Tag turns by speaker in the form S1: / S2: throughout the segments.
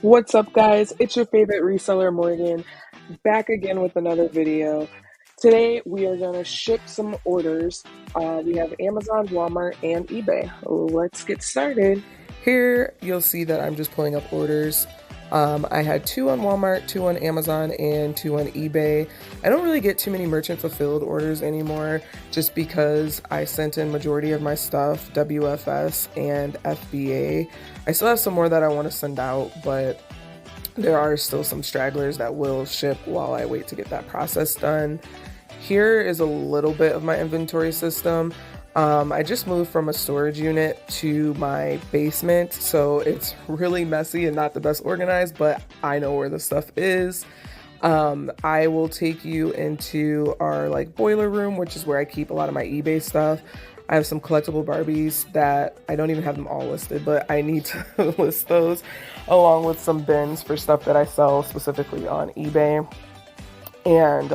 S1: What's up, guys? It's your favorite reseller, Morgan, back again with another video. Today, we are going to ship some orders. We have Amazon, Walmart, and eBay. Let's get started.
S2: Here, you'll see that I'm just pulling up orders. I had 2 on Walmart, 2 on Amazon, and 2 on eBay. I don't really get too many merchant fulfilled orders anymore just because I sent in majority of my stuff, WFS and FBA. I still have some more that I want to send out, but there are still some stragglers that will ship while I wait to get that process done. Here is a little bit of my inventory system. I just moved from a storage unit to my basement, so it's really messy and not the best organized, but I know where the stuff is. I will take you into our boiler room, which is where I keep a lot of my eBay stuff. I have some collectible Barbies that I don't even have them all listed, but I need to list those, along with some bins for stuff that I sell specifically on eBay. And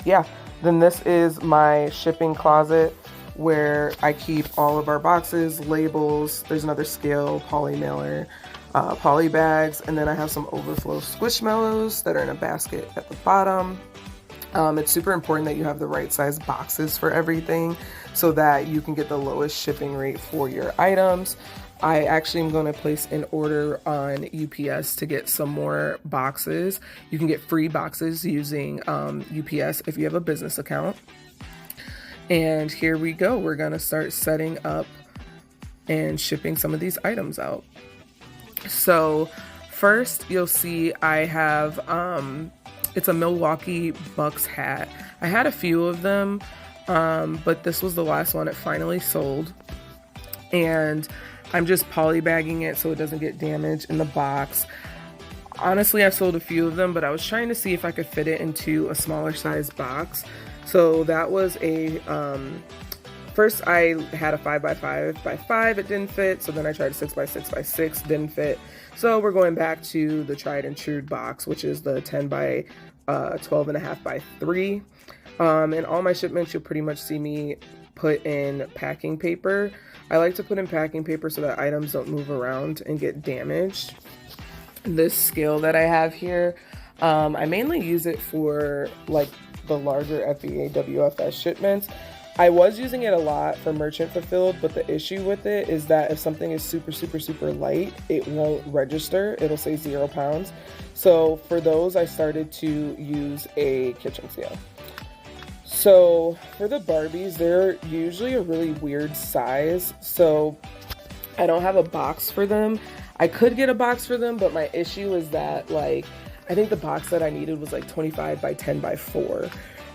S2: yeah, then this is my shipping closet where I keep all of our boxes, labels. There's another scale, poly mailer, poly bags, and then I have some overflow squishmallows that are in a basket at the bottom. It's super important that you have the right size boxes for everything so that you can get the lowest shipping rate for your items. I actually am going to place an order on UPS to get some more boxes. You can get free boxes using UPS if you have a business account. And here we go. We're going to start setting up and shipping some of these items out. So first you'll see I have, it's a Milwaukee Bucks hat. I had a few of them, but this was the last one. It finally sold. And I'm just polybagging it so it doesn't get damaged in the box. Honestly, I've sold a few of them, but I was trying to see if I could fit it into a smaller size box. So that was a, first I had a 5x5x5, it didn't fit. So then I tried a 6x6x6, didn't fit. So we're going back to the tried and true box, which is the 10 by 12.5 by 3. And all my shipments, you'll pretty much see me put in packing paper. I like to put in packing paper so that items don't move around and get damaged. This scale that I have here, I mainly use it for the larger FBA WFS shipments. I was using it a lot for merchant fulfilled, but the issue with it is that if something is super light, it won't register. It'll say 0 pounds. So for those, I started to use a kitchen scale. So for the Barbies, they're usually a really weird size. So I don't have a box for them. I could get a box for them, but my issue is that I think the box that I needed was 25 by 10 by 4.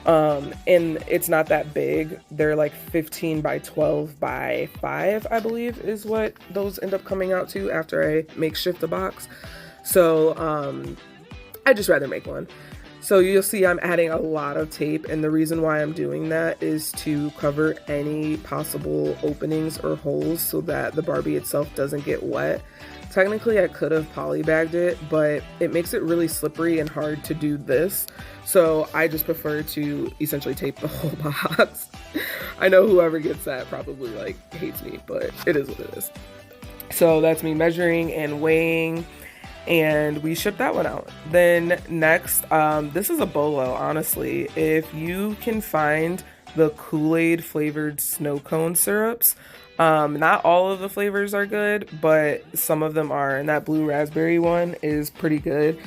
S2: And it's not that big. They're 15 by 12 by 5, I believe is what those end up coming out to after I makeshift the box. So, I'd just rather make one. So you'll see I'm adding a lot of tape, and the reason why I'm doing that is to cover any possible openings or holes so that the Barbie itself doesn't get wet. Technically, I could have polybagged it, but it makes it really slippery and hard to do this. So I just prefer to essentially tape the whole box. I know whoever gets that probably hates me, but it is what it is. So that's me measuring and weighing, and we ship that one out. Then next, this is a bolo, honestly. If you can find the Kool-Aid flavored snow cone syrups, not all of the flavors are good, but some of them are, and that blue raspberry one is pretty good.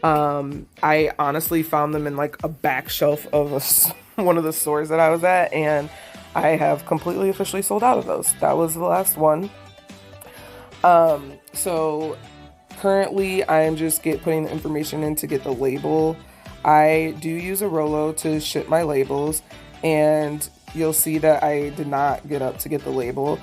S2: I honestly found them in a back shelf of one of the stores that I was at, and I have completely officially sold out of those. That was the last one. So currently I am just putting the information in to get the label. I do use a Rolo to ship my labels, and you'll see that I did not get up to get the label.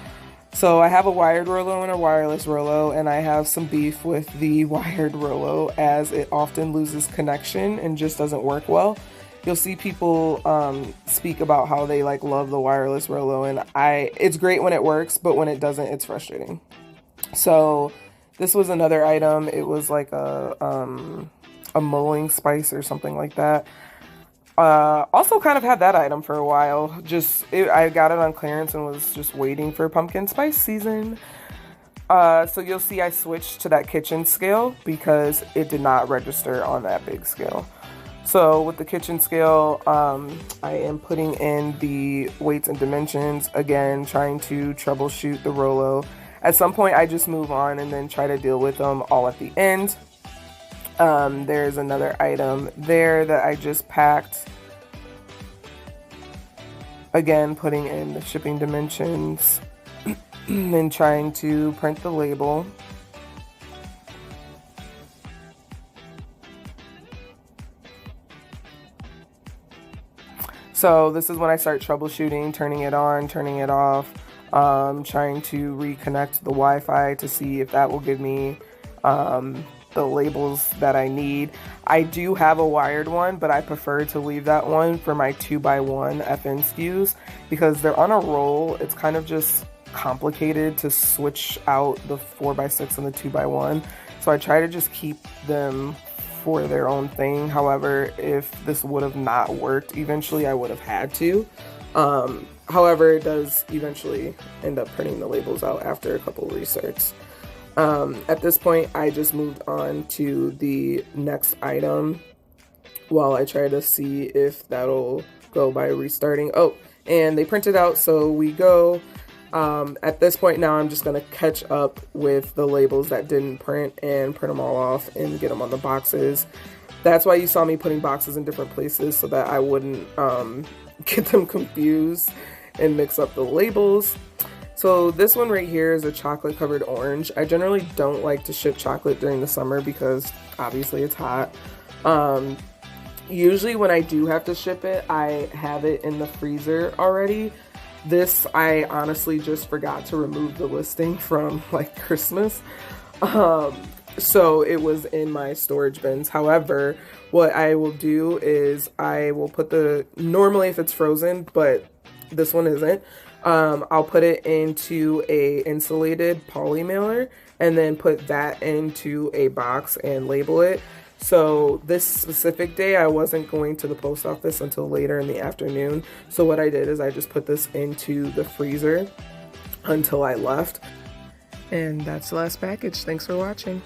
S2: So I have a wired Rolo and a wireless Rolo, and I have some beef with the wired Rolo as it often loses connection and just doesn't work well. You'll see people speak about how they love the wireless Rolo, and it's great when it works, but when it doesn't, it's frustrating. So this was another item. It was a mulling spice or something like that. Also kind of had that item for a while. I got it on clearance and was just waiting for pumpkin spice season. So you'll see I switched to that kitchen scale because it did not register on that big scale. So with the kitchen scale, I am putting in the weights and dimensions, again, trying to troubleshoot the Rolo. At some point, I just move on and then try to deal with them all at the end. There's another item there that I just packed. Again, putting in the shipping dimensions and trying to print the label. So this is when I start troubleshooting, turning it on, turning it off, trying to reconnect the Wi-Fi to see if that will give me the labels that I need. I do have a wired one, but I prefer to leave that one for my 2x1 FN SKUs because they're on a roll. It's kind of just complicated to switch out the 4x6 and the 2x1. So I try to just keep them for their own thing. However, if this would have not worked, eventually I would have had to. However, it does eventually end up printing the labels out after a couple restarts. At this point, I just moved on to the next item while I try to see if that'll go by restarting. Oh, and they printed out, so we go. At this point now, I'm just going to catch up with the labels that didn't print and print them all off and get them on the boxes. That's why you saw me putting boxes in different places so that I wouldn't get them confused and mix up the labels. So this one right here is a chocolate covered orange. I generally don't like to ship chocolate during the summer because obviously it's hot. Usually when I do have to ship it, I have it in the freezer already. This, I honestly just forgot to remove the listing from like Christmas. So it was in my storage bins. However, what I will do is I will put normally if it's frozen, but this one isn't, I'll put it into a insulated poly mailer and then put that into a box and label it. So this specific day, I wasn't going to the post office until later in the afternoon. So what I did is I just put this into the freezer until I left. And that's the last package. Thanks for watching.